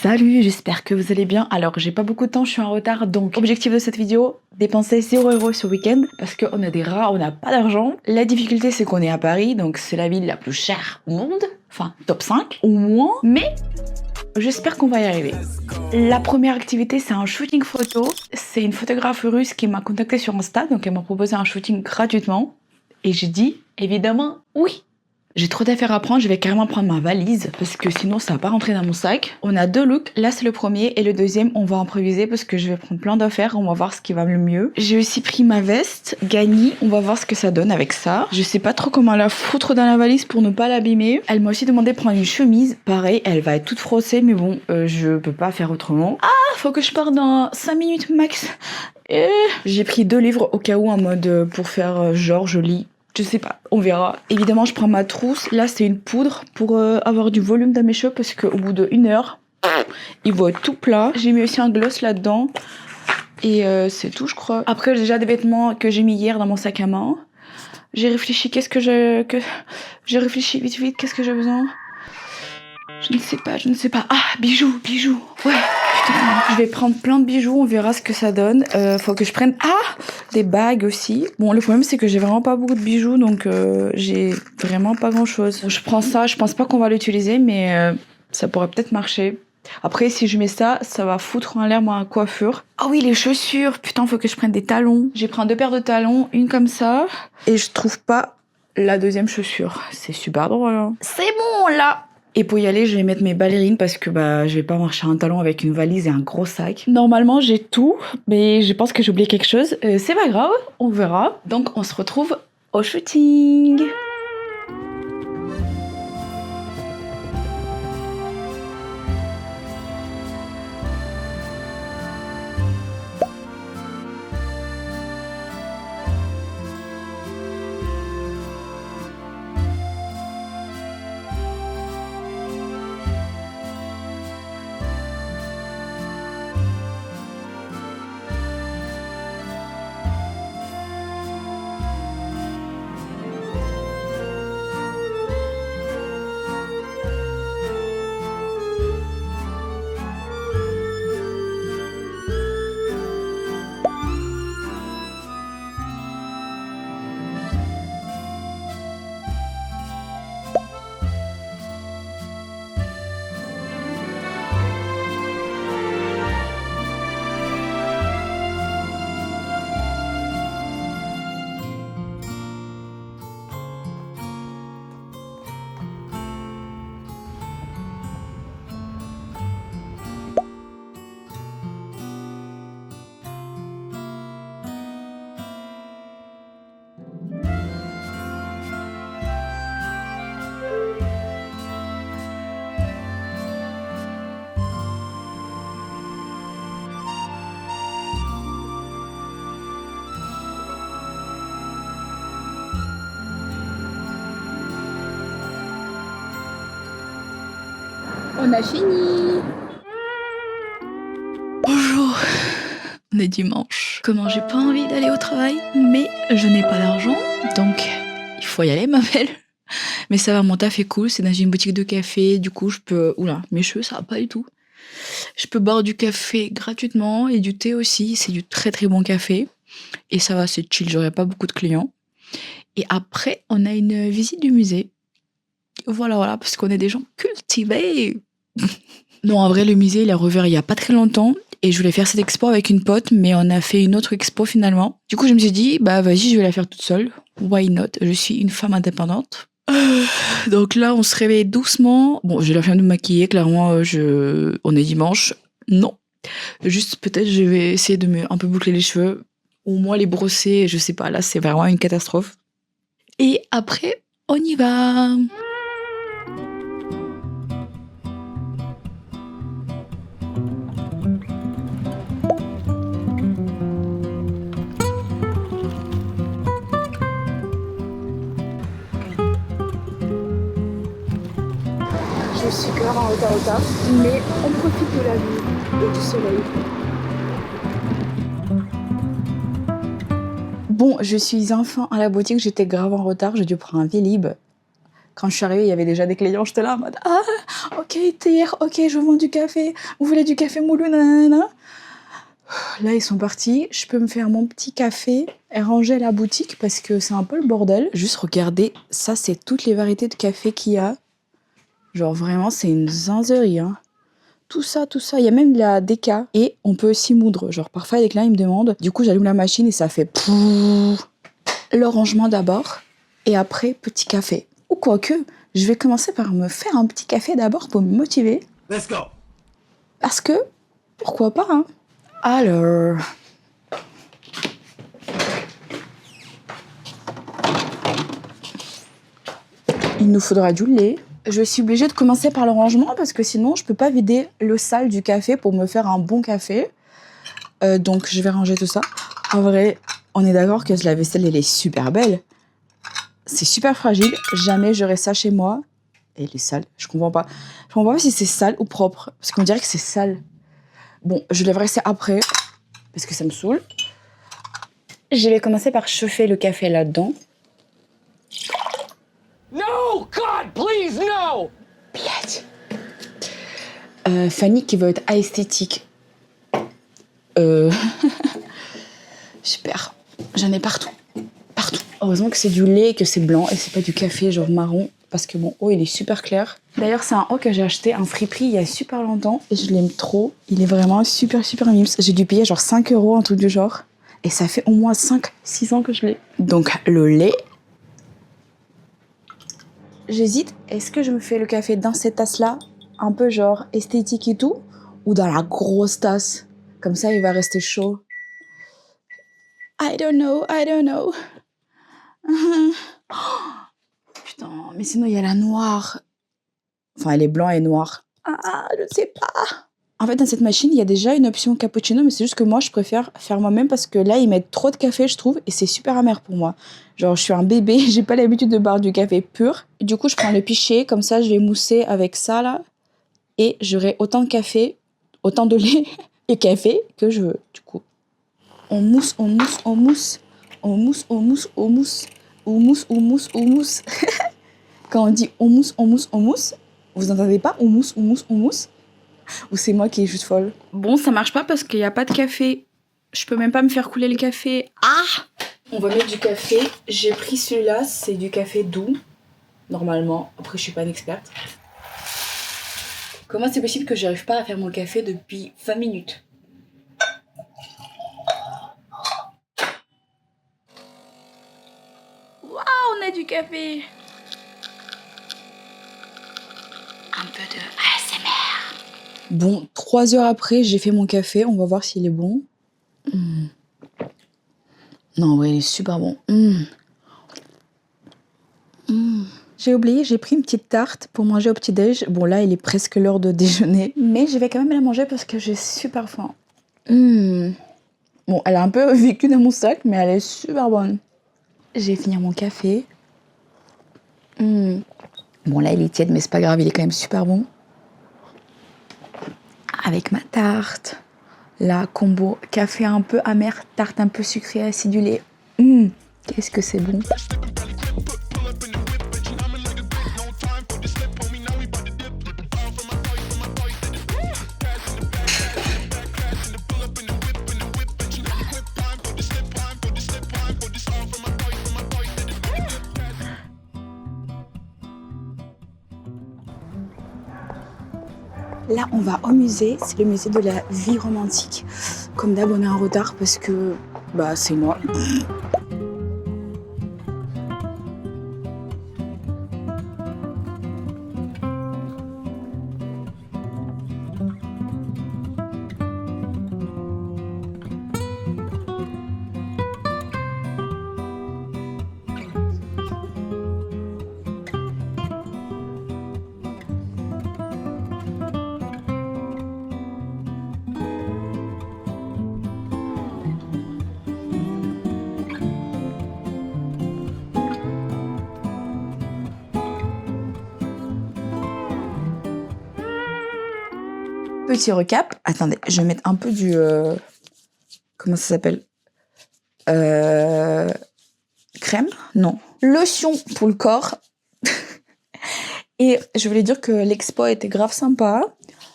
Salut, j'espère que vous allez bien. Alors j'ai pas beaucoup de temps, je suis en retard, donc objectif de cette vidéo, dépenser 0 € ce week-end parce qu'on a des rats, on n'a pas d'argent. La difficulté c'est qu'on est à Paris, donc c'est la ville la plus chère au monde, enfin top 5 au moins, mais j'espère qu'on va y arriver. La première activité c'est un shooting photo, c'est une photographe russe qui m'a contacté sur Insta, donc elle m'a proposé un shooting gratuitement et j'ai dit évidemment oui. J'ai trop d'affaires à prendre, je vais carrément prendre ma valise parce que sinon ça va pas rentrer dans mon sac. On a 2 looks, là c'est le premier et le deuxième on va improviser parce que je vais prendre plein d'affaires, on va voir ce qui va le mieux. J'ai aussi pris ma veste Gagny, on va voir ce que ça donne avec ça. Je sais pas trop comment la foutre dans la valise pour ne pas l'abîmer. Elle m'a aussi demandé de prendre une chemise, pareil elle va être toute froissée mais bon je peux pas faire autrement. Ah faut que je parte dans 5 minutes max. J'ai pris 2 livres au cas où en mode pour faire genre je lis. Je sais pas, on verra. Évidemment, je prends ma trousse. Là, c'est une poudre pour avoir du volume dans mes cheveux parce qu'au bout d'1 heure, ils vont être tout plats. J'ai mis aussi un gloss là-dedans. Et c'est tout, je crois. Après, j'ai déjà des vêtements que j'ai mis hier dans mon sac à main. J'ai réfléchi, j'ai réfléchi vite, qu'est-ce que j'ai besoin? Je ne sais pas. Ah, bijoux. Ouais. Je vais prendre plein de bijoux, on verra ce que ça donne. Faut que je prenne des bagues aussi. Bon, le problème c'est que j'ai vraiment pas beaucoup de bijoux, donc j'ai vraiment pas grand chose. Je prends ça, je pense pas qu'on va l'utiliser, mais ça pourrait peut-être marcher. Après, si je mets ça, ça va foutre en l'air ma coiffure. Ah oui, les chaussures. Putain, faut que je prenne des talons. J'ai pris 2 paires de talons, une comme ça, et je trouve pas la deuxième chaussure. C'est super drôle. Hein. C'est bon là. Et pour y aller, je vais mettre mes ballerines parce que je vais pas marcher en talon avec une valise et un gros sac. Normalement, j'ai tout, mais je pense que j'ai oublié quelque chose. C'est pas grave, on verra. Donc, on se retrouve au shooting. On a fini. Bonjour, on est dimanche. Comment j'ai pas envie d'aller au travail, mais je n'ai pas d'argent, donc il faut y aller ma belle. Mais ça va, mon taf est cool, c'est dans une boutique de café, du coup je peux... Oula, mes cheveux ça va pas du tout. Je peux boire du café gratuitement et du thé aussi, c'est du très très bon café. Et ça va, c'est chill, j'aurai pas beaucoup de clients. Et après, on a une visite du musée. Voilà, parce qu'on est des gens cultivés. Non, en vrai, le musée, il a rouvert il y a pas très longtemps et je voulais faire cette expo avec une pote, mais on a fait une autre expo finalement. Du coup, je me suis dit, vas-y, je vais la faire toute seule. Why not? Je suis une femme indépendante. Donc là, on se réveille doucement. Bon, j'ai la flemme de me maquiller, clairement, on est dimanche. Non. Juste, peut-être, je vais essayer de un peu boucler les cheveux, ou moins les brosser, je sais pas, là, c'est vraiment une catastrophe. Et après, on y va. Je suis grave en retard au taf, mais on profite de la vie et du soleil. Bon, je suis enfin à la boutique, j'étais grave en retard, j'ai dû prendre un Vélib. Quand je suis arrivée, il y avait déjà des clients, j'étais là en mode « Ah, ok, hier, ok, je vends du café. Vous voulez du café moulu, nanana ?» Là, ils sont partis. Je peux me faire mon petit café et ranger la boutique parce que c'est un peu le bordel. Juste regardez, ça, c'est toutes les variétés de café qu'il y a. Genre vraiment, c'est une zinzerie, hein. Tout ça, il y a même de la déca. Et on peut aussi moudre. Genre parfois, les clients, ils me demandent. Du coup, j'allume la machine et ça fait pouh. Le rangement d'abord et après, petit café. Ou quoique, je vais commencer par me faire un petit café d'abord pour me motiver. Let's go. Parce que, pourquoi pas, hein. Alors... il nous faudra du lait. Je suis obligée de commencer par le rangement parce que sinon, je peux pas vider le sale du café pour me faire un bon café. Donc, je vais ranger tout ça. En vrai, on est d'accord que la vaisselle, elle est super belle. C'est super fragile. Jamais j'aurais ça chez moi. Et elle est sale. Je comprends pas. Je comprends pas si c'est sale ou propre. Parce qu'on dirait que c'est sale. Bon, je lèverai ça après. Parce que ça me saoule. Je vais commencer par chauffer le café là-dedans. No, God, please, no. Fanny qui veut être esthétique. Super. J'en ai partout. Partout. Heureusement que c'est du lait et que c'est blanc et c'est pas du café genre marron. Parce que mon haut, il est super clair. D'ailleurs, c'est un haut que j'ai acheté un Friperie il y a super longtemps. Et je l'aime trop. Il est vraiment super, super mimes. J'ai dû payer genre 5 €, un truc du genre. Et ça fait au moins 5-6 ans que je l'ai. Donc, le lait. J'hésite. Est-ce que je me fais le café dans cette tasse-là, un peu genre esthétique et tout, ou dans la grosse tasse? Comme ça, il va rester chaud. I don't know. Putain, mais sinon, il y a la noire. Enfin, elle est blanc et noire. Ah, je sais pas. En fait, dans cette machine, il y a déjà une option cappuccino, mais c'est juste que moi, je préfère faire moi-même parce que là, ils mettent trop de café, je trouve, et c'est super amer pour moi. Genre, je suis un bébé, j'ai pas l'habitude de boire du café pur. Du coup, je prends le pichet, comme ça, je vais mousser avec ça, là, et j'aurai autant de café, autant de lait et café que je veux, du coup. On mousse. Quand on dit on mousse, vous entendez pas on mousse. Ou c'est moi qui est juste folle? Bon, ça marche pas parce qu'il n'y a pas de café. Je peux même pas me faire couler le café. Ah! On va mettre du café. J'ai pris celui-là, c'est du café doux. Normalement. Après, je suis pas une experte. Comment c'est possible que j'arrive pas à faire mon café depuis 20 minutes? Waouh, on a du café! Un peu de ASMR. Bon, 3 heures après, j'ai fait mon café. On va voir s'il est bon. Non, ouais, il est super bon. J'ai oublié, j'ai pris une petite tarte pour manger au petit-déj. Bon, là, il est presque l'heure de déjeuner. Mais je vais quand même la manger parce que j'ai super faim. Bon, elle a un peu vécu dans mon sac, mais elle est super bonne. J'ai fini mon café. Bon, là, il est tiède, mais c'est pas grave, il est quand même super bon. Avec ma tarte. La combo café un peu amer, tarte un peu sucrée, acidulée. Qu'est-ce que c'est bon. Là, on va au musée. C'est le musée de la vie romantique. Comme d'hab, on est en retard parce que c'est moi. Petit recap. Attendez, je vais mettre un peu du... comment ça s'appelle? Crème? Non. Lotion pour le corps. Et je voulais dire que l'expo était grave sympa.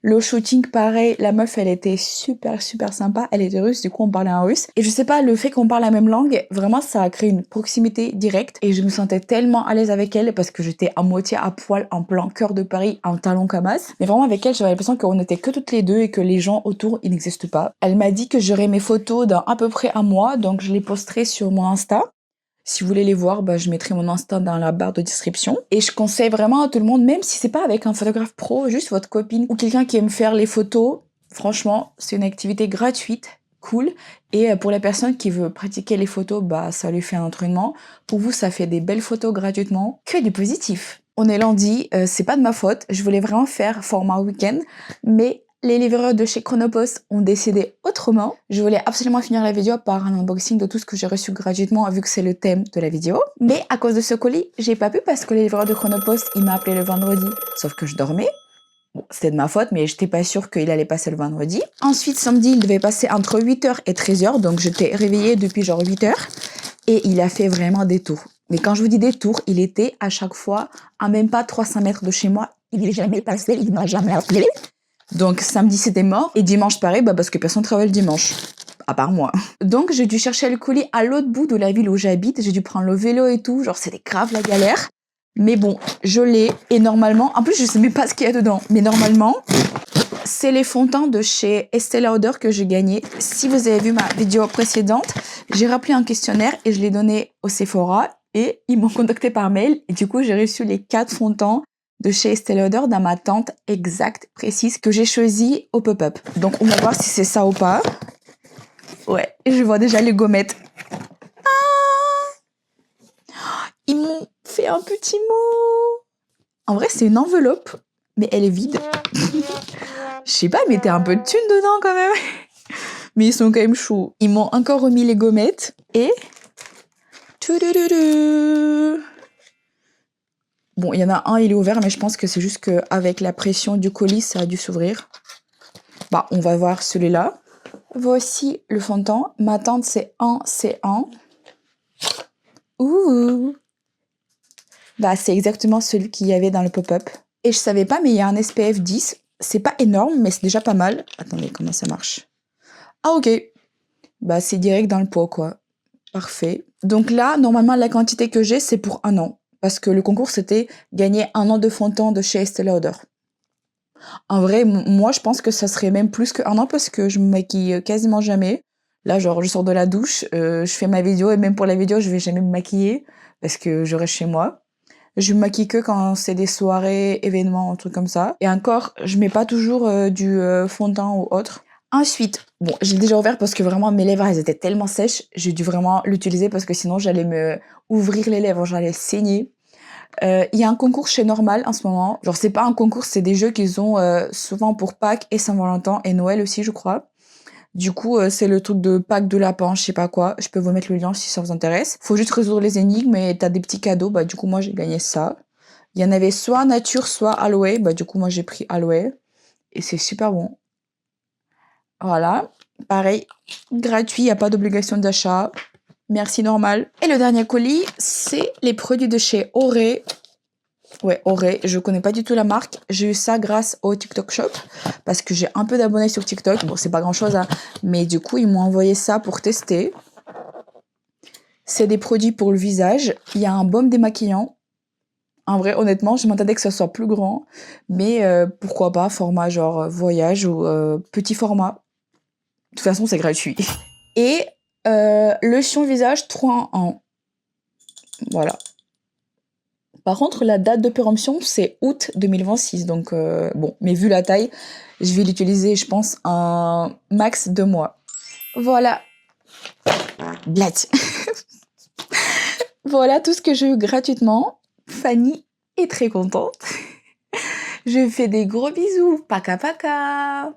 Le shooting, pareil, la meuf, elle était super, super sympa. Elle était russe, du coup, on parlait en russe. Et je sais pas, le fait qu'on parle la même langue, vraiment, ça a créé une proximité directe. Et je me sentais tellement à l'aise avec elle parce que j'étais à moitié à poil en plein cœur de Paris, en talons camas. Mais vraiment, avec elle, j'avais l'impression qu'on n'était que toutes les deux et que les gens autour, ils n'existent pas. Elle m'a dit que j'aurais mes photos dans à peu près un mois, donc je les posterai sur mon Insta. Si vous voulez les voir, je mettrai mon Insta dans la barre de description. Et je conseille vraiment à tout le monde, même si c'est pas avec un photographe pro, juste votre copine ou quelqu'un qui aime faire les photos. Franchement, c'est une activité gratuite, cool. Et pour la personne qui veut pratiquer les photos, ça lui fait un entraînement. Pour vous, ça fait des belles photos gratuitement. Que du positif. On est lundi, c'est pas de ma faute. Je voulais vraiment faire format week-end, mais les livreurs de chez Chronopost ont décidé autrement. Je voulais absolument finir la vidéo par un unboxing de tout ce que j'ai reçu gratuitement vu que c'est le thème de la vidéo. Mais à cause de ce colis, j'ai pas pu parce que le livreur de Chronopost, il m'a appelé le vendredi. Sauf que je dormais. Bon, c'était de ma faute, mais j'étais pas sûre qu'il allait passer le vendredi. Ensuite, samedi, il devait passer entre 8h et 13h. Donc j'étais réveillée depuis genre 8h. Et il a fait vraiment des tours. Mais quand je vous dis des tours, il était à chaque fois à même pas 300 mètres de chez moi. Il n'est jamais passé, il m'a jamais appelé. Donc samedi c'était mort et dimanche pareil parce que personne travaille le dimanche à part moi. Donc j'ai dû chercher le colis à l'autre bout de la ville où j'habite, j'ai dû prendre le vélo et tout, genre c'était grave la galère. Mais bon, je l'ai et normalement, en plus je sais même pas ce qu'il y a dedans, mais normalement c'est les fonds de teint de chez Estée Lauder que j'ai gagné. Si vous avez vu ma vidéo précédente, j'ai rempli un questionnaire et je l'ai donné au Sephora et ils m'ont contacté par mail et du coup j'ai reçu les 4 fonds de teint de chez Estée Lauder dans ma teinte exacte, précise, que j'ai choisie au pop-up. Donc on va voir si c'est ça ou pas. Ouais, je vois déjà les gommettes. Ils m'ont fait un petit mot. En vrai, c'est une enveloppe, mais elle est vide. Je sais pas, ils mettaient un peu de thunes dedans quand même. Mais ils sont quand même chauds. Ils m'ont encore remis les gommettes et... Bon, il y en a un, il est ouvert, mais je pense que c'est juste qu'avec la pression du colis, ça a dû s'ouvrir. On va voir celui-là. Voici le fond de teint. Ma teinte, c'est un C1. Ouh! C'est exactement celui qu'il y avait dans le pop-up. Et je savais pas, mais il y a un SPF 10. C'est pas énorme, mais c'est déjà pas mal. Attendez, comment ça marche? Ah, ok. C'est direct dans le pot, quoi. Parfait. Donc là, normalement, la quantité que j'ai, c'est pour 1 an. Parce que le concours, c'était gagner 1 an de fond de teint de chez Estée Lauder. En vrai, moi, je pense que ça serait même plus que 1 an parce que je me maquille quasiment jamais. Là, genre, je sors de la douche, je fais ma vidéo et même pour la vidéo, je vais jamais me maquiller parce que je reste chez moi. Je me maquille que quand c'est des soirées, événements, un truc comme ça. Et encore, je mets pas toujours du fond de teint ou autre. Ensuite, bon, j'ai déjà ouvert parce que vraiment mes lèvres, elles étaient tellement sèches, j'ai dû vraiment l'utiliser parce que sinon j'allais me ouvrir les lèvres, j'allais saigner. Il y a un concours chez Normal en ce moment. Genre c'est pas un concours, c'est des jeux qu'ils ont souvent pour Pâques et Saint-Valentin et Noël aussi, je crois. Du coup, c'est le truc de Pâques de lapin, je sais pas quoi. Je peux vous mettre le lien si ça vous intéresse. Faut juste résoudre les énigmes et t'as des petits cadeaux. Du coup, moi j'ai gagné ça. Il y en avait soit nature, soit aloe. Du coup, moi j'ai pris aloe et c'est super bon. Voilà, pareil, gratuit, il n'y a pas d'obligation d'achat. Merci Normal. Et le dernier colis, c'est les produits de chez Auré. Ouais, Auré, je connais pas du tout la marque. J'ai eu ça grâce au TikTok Shop parce que j'ai un peu d'abonnés sur TikTok. Bon, c'est pas grand chose, hein, mais du coup, ils m'ont envoyé ça pour tester. C'est des produits pour le visage. Il y a un baume démaquillant. En vrai, honnêtement, je m'attendais que ça soit plus grand, mais pourquoi pas format genre voyage ou petit format. De toute façon, c'est gratuit. Et lotion visage 3 en 1. Voilà. Par contre, la date de péremption, c'est août 2026. Donc, bon, mais vu la taille, je vais l'utiliser, je pense, un max 2 mois. Voilà. Blatt. Voilà tout ce que j'ai eu gratuitement. Fanny est très contente. Je fais des gros bisous. Paka paka.